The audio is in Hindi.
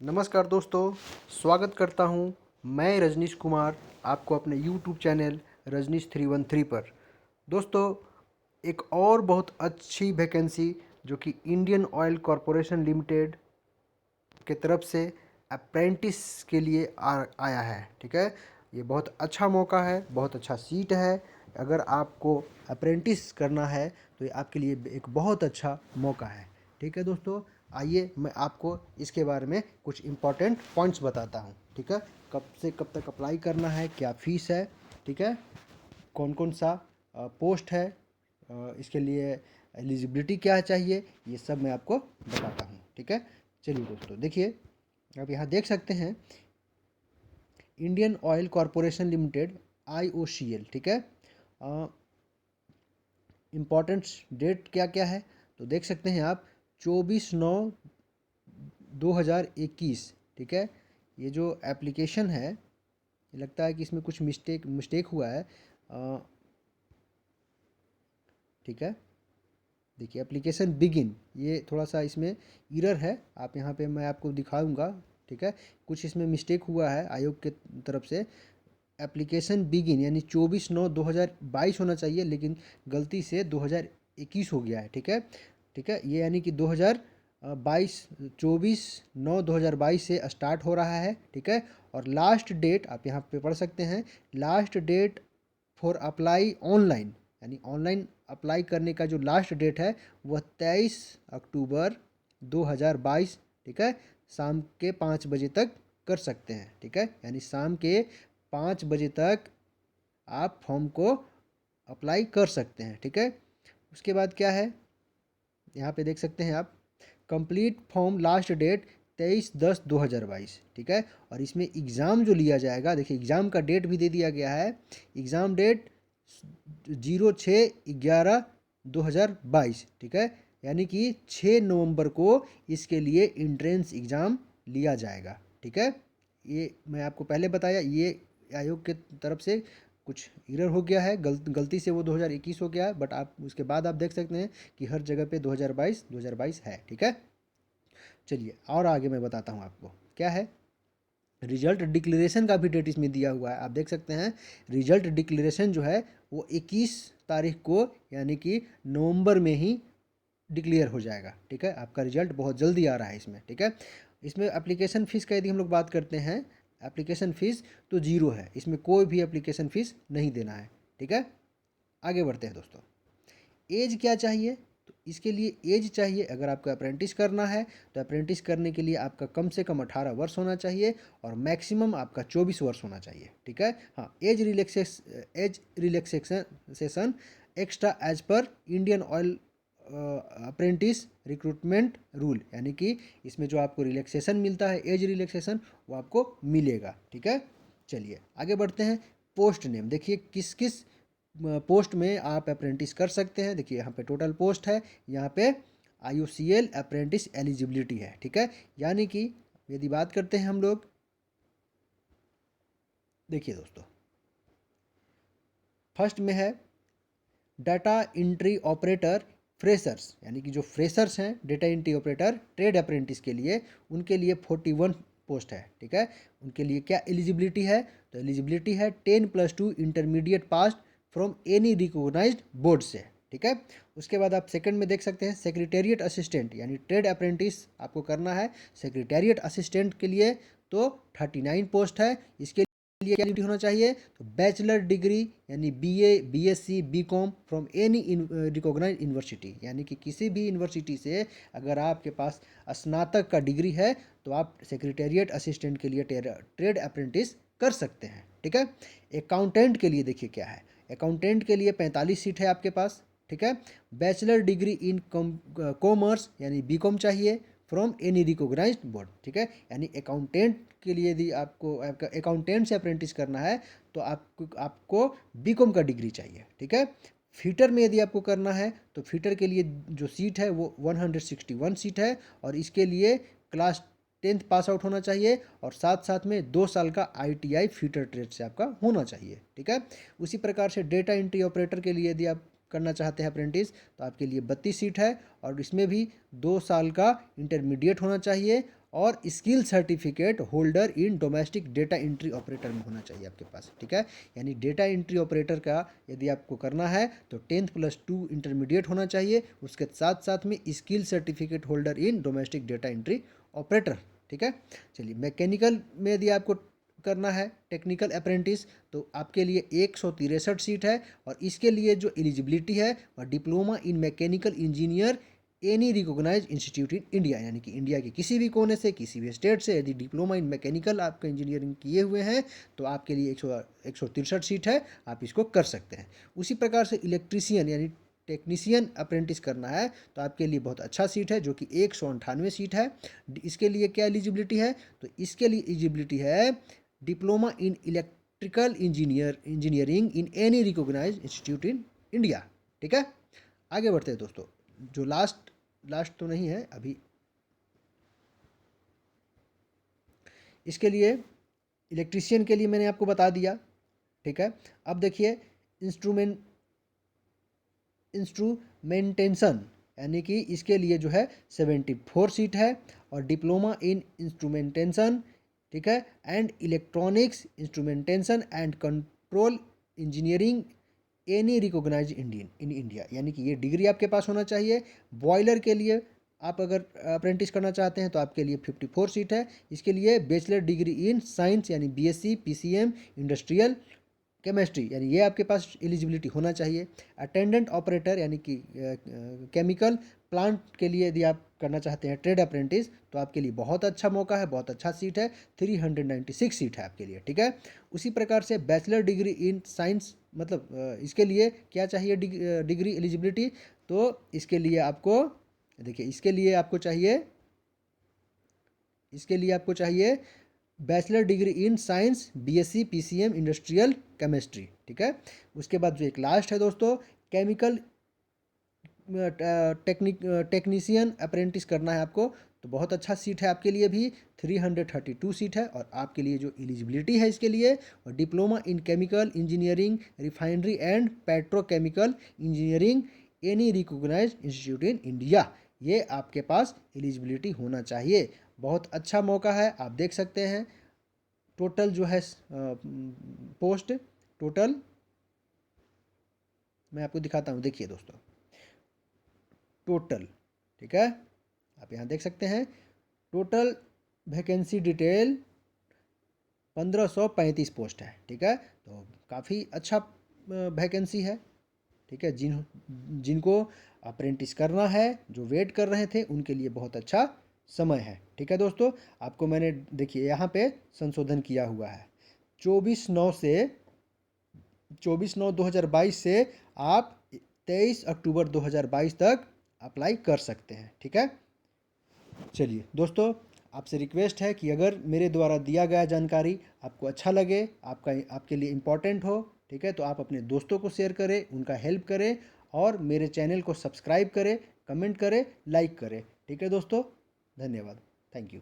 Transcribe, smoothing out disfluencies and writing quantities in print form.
नमस्कार दोस्तों, स्वागत करता हूं मैं रजनीश कुमार आपको अपने यूट्यूब चैनल रजनीश 313 पर। दोस्तों, एक और बहुत अच्छी वैकेंसी जो कि इंडियन ऑयल कॉरपोरेशन लिमिटेड के तरफ से अप्रेंटिस के लिए आया है। ठीक है, ये बहुत अच्छा मौका है, बहुत अच्छा सीट है। अगर आपको अप्रेंटिस करना है तो ये आपके लिए एक बहुत अच्छा मौका है। ठीक है दोस्तों, आइए मैं आपको इसके बारे में कुछ इम्पोर्टेंट पॉइंट्स बताता हूँ। ठीक है, कब से कब तक अप्लाई करना है, क्या फ़ीस है, ठीक है, कौन कौन सा पोस्ट है, इसके लिए एलिजिबिलिटी क्या चाहिए, ये सब मैं आपको बताता हूँ। ठीक है, चलिए दोस्तों देखिए, आप यहाँ देख सकते हैं Indian oil corporation limited IOCL। ठीक है, इम्पॉर्टेंट डेट क्या क्या है तो देख सकते हैं आप 24/9/2021। ठीक है, ये जो एप्लीकेशन है, लगता है कि इसमें कुछ मिस्टेक हुआ है। ठीक है, देखिए एप्लीकेशन बिगिन, ये थोड़ा सा इसमें इरर है, आप यहाँ पे मैं आपको दिखाऊंगा। ठीक है, कुछ इसमें मिस्टेक हुआ है आयोग के तरफ से। एप्लीकेशन बिगिन यानी 24/9/2022 होना चाहिए, लेकिन गलती से 2021 हो गया है। ठीक है, ठीक है, ये यानी कि 2022 24/9/2022 से स्टार्ट हो रहा है। ठीक है, और लास्ट डेट आप यहाँ पे पढ़ सकते हैं, last date for apply online, यानी ऑनलाइन अप्लाई करने का जो लास्ट डेट है वह 23 अक्टूबर 2022। ठीक है, शाम के 5 बजे तक कर सकते हैं। ठीक है, यानी शाम के 5 बजे तक आप फॉर्म को अप्लाई कर सकते हैं। ठीक है, उसके बाद क्या है, यहाँ पे देख सकते हैं आप, कंप्लीट फॉर्म लास्ट डेट 23/10/2022। ठीक है, और इसमें एग्ज़ाम जो लिया जाएगा, देखिए एग्ज़ाम का डेट भी दे दिया गया है। Exam date 06/11/2022। ठीक है, यानी कि 6 नवंबर को इसके लिए इंट्रेंस एग्ज़ाम लिया जाएगा। ठीक है, ये मैं आपको पहले बताया, ये आयोग के तरफ से कुछ एरर हो गया है, गलती से वो 2021 हो गया है, बट आप उसके बाद आप देख सकते हैं कि हर जगह पे 2022 है। ठीक है, चलिए और आगे मैं बताता हूँ आपको क्या है। रिजल्ट डिक्लेरेशन का भी डेट इसमें दिया हुआ है, आप देख सकते हैं। रिजल्ट डिक्लेरेशन जो है वो 21 तारीख को यानी कि नवंबर में ही डिक्लेयर हो जाएगा। ठीक है, आपका रिजल्ट बहुत जल्दी आ रहा है इसमें। ठीक है, इसमें एप्लीकेशन फ़ीस का यदि हम लोग बात करते हैं, एप्लीकेशन फ़ीस तो ज़ीरो है, इसमें कोई भी एप्लीकेशन फ़ीस नहीं देना है। ठीक है, आगे बढ़ते हैं दोस्तों। एज क्या चाहिए तो इसके लिए एज चाहिए, अगर आपको अप्रेंटिस करना है तो अप्रेंटिस करने के लिए आपका कम से कम 18 वर्ष होना चाहिए और मैक्सिमम आपका 24 वर्ष होना चाहिए। ठीक है, हाँ, एज रिलैक्सेशन एक्स्ट्रा एज पर Indian Oil apprentice recruitment rule, यानी कि इसमें जो आपको रिलैक्सेशन मिलता है, एज रिलैक्सेशन, वो आपको मिलेगा। ठीक है, चलिए आगे बढ़ते हैं। पोस्ट नेम देखिए, किस किस पोस्ट में आप अप्रेंटिस कर सकते हैं। देखिए यहाँ पे टोटल पोस्ट है, यहाँ पे IOCL अप्रेंटिस एलिजिबिलिटी है। ठीक है, यानी कि यदि बात करते हैं हम लोग, देखिए दोस्तों, फर्स्ट में है डाटा एंट्री ऑपरेटर फ्रेशर्स, यानी कि जो फ्रेशर्स हैं data entry operator trade apprentice के लिए, उनके लिए 41 पोस्ट है। ठीक है, उनके लिए क्या एलिजिबिलिटी है तो एलिजिबिलिटी है 10+2 intermediate pass from any recognised board से। ठीक है, उसके बाद आप सेकंड में देख सकते हैं सेक्रेटेरिएट असिस्टेंट, यानी ट्रेड अप्रेंटिस आपको करना है सेक्रेटेरिएट असिस्टेंट के लिए, तो 39 पोस्ट है। इसके लिए क्या डिग्री होना चाहिए तो बैचलर डिग्री, यानी BA BSc BCom from any recognised university, यानी कि किसी भी यूनिवर्सिटी से अगर आपके पास स्नातक का डिग्री है तो आप सेक्रेटेरिएट असिस्टेंट के लिए ट्रेड अप्रेंटिस कर सकते हैं। ठीक है, अकाउंटेंट के लिए देखिए क्या है, अकाउंटेंट के लिए 45 सीट है आपके पास। ठीक है, बैचलर डिग्री इन कॉमर्स यानी BCom चाहिए फ्रॉम एनी रिकॉग्नाइज्ड बोर्ड। ठीक है, यानी अकाउंटेंट के लिए यदि आपको अकाउंटेंट से अप्रेंटिस करना है तो आपको BCom का डिग्री चाहिए। ठीक है, फीटर में यदि आपको करना है तो फीटर के लिए जो सीट है वो 161 सीट है, और इसके लिए क्लास 10th पास आउट होना चाहिए और साथ साथ में 2 साल का ITI फीटर ट्रेड से आपका होना चाहिए। ठीक है, उसी प्रकार से डेटा एंट्री ऑपरेटर के लिए यदि आप करना चाहते हैं अप्रेंटिस तो आपके लिए 32 सीट है, और इसमें भी 2 साल का इंटरमीडिएट होना चाहिए और skill certificate holder in domestic data entry operator में होना चाहिए आपके पास, ठीक है। यानी डेटा एंट्री ऑपरेटर का यदि आपको करना है तो 10th+2 इंटरमीडिएट होना चाहिए, उसके साथ साथ में skill certificate holder in domestic data entry operator, ठीक है। चलिए, मैकेनिकल में यदि आपको करना है टेक्निकल अप्रेंटिस तो आपके लिए 163 सीट है, और इसके लिए जो एलिजिबिलिटी है वह diploma in mechanical engineer any recognise institute in India, यानी कि इंडिया के किसी भी कोने से, किसी भी स्टेट से यदि डिप्लोमा इन मैकेनिकल आपका इंजीनियरिंग किए हुए हैं तो आपके लिए 163 सीट है, आप इसको कर सकते हैं। उसी प्रकार से इलेक्ट्रीशियन यानी टेक्नीशियन अप्रेंटिस करना है तो आपके लिए बहुत अच्छा सीट है, जो कि 198 सीट है। इसके लिए क्या एलिजिबिलिटी है, तो इसके लिए एलिजिबिलिटी है diploma in electrical engineering in any recognise institute in India, ठीक है। आगे बढ़ते हैं दोस्तों, जो लास्ट तो नहीं है अभी, इसके लिए इलेक्ट्रीशियन के लिए मैंने आपको बता दिया, ठीक है। अब देखिए इंस्ट्रूमेंटेशन, यानी कि इसके लिए जो है 74 सीट है, और डिप्लोमा इन इंस्ट्रूमेंटेशन, ठीक है, and electronics instrumentation and control engineering any recognise Indian in India, यानी कि ये डिग्री आपके पास होना चाहिए। बॉयलर के लिए आप अगर अप्रेंटिस करना चाहते हैं तो आपके लिए 54 सीट है। इसके लिए बैचलर डिग्री इन साइंस यानी बीएससी पीसीएम इंडस्ट्रियल केमिस्ट्री, यानी ये आपके पास एलिजिबिलिटी होना चाहिए। अटेंडेंट ऑपरेटर यानी कि केमिकल प्लांट के लिए यदि आप करना चाहते हैं ट्रेड अप्रेंटिस तो आपके लिए बहुत अच्छा मौका है, बहुत अच्छा सीट है, 396 सीट है आपके लिए, ठीक है। उसी प्रकार से बैचलर डिग्री इन साइंस, मतलब इसके लिए क्या चाहिए डिग्री एलिजिबिलिटी, तो इसके लिए आपको देखिए, इसके लिए आपको चाहिए bachelor degree in science BSc PCM industrial chemistry, ठीक है। उसके बाद जो एक लास्ट है दोस्तों, केमिकल टेक्नीशियन अप्रेंटिस करना है आपको, तो बहुत अच्छा सीट है आपके लिए भी, 332 सीट है। और आपके लिए जो एलिजिबिलिटी है इसके लिए, और diploma in chemical engineering refinery and petrochemical engineering any recognise institute in India, ये आपके पास एलिजिबिलिटी होना चाहिए। बहुत अच्छा मौका है, आप देख सकते हैं। टोटल जो है पोस्ट, टोटल मैं आपको दिखाता हूँ, देखिए दोस्तों, टोटल, ठीक है, आप यहाँ देख सकते हैं टोटल वैकेंसी डिटेल 1535 पोस्ट है, ठीक है। तो काफ़ी अच्छा वैकेंसी है, ठीक है। जिनको अप्रेंटिस करना है, जो वेट कर रहे थे, उनके लिए बहुत अच्छा समय है, ठीक है दोस्तों। आपको मैंने देखिए यहाँ पे संशोधन किया हुआ है, 24/9/2022 से आप 23 अक्टूबर 2022 तक अप्लाई कर सकते हैं, ठीक है। चलिए दोस्तों, आपसे रिक्वेस्ट है कि अगर मेरे द्वारा दिया गया जानकारी आपको अच्छा लगे, आपके लिए इम्पोर्टेंट हो, ठीक है, तो आप अपने दोस्तों को शेयर करें, उनका हेल्प करें, और मेरे चैनल को सब्सक्राइब करें, कमेंट करें, लाइक करें, ठीक है दोस्तों। धन्यवाद, थैंक यू।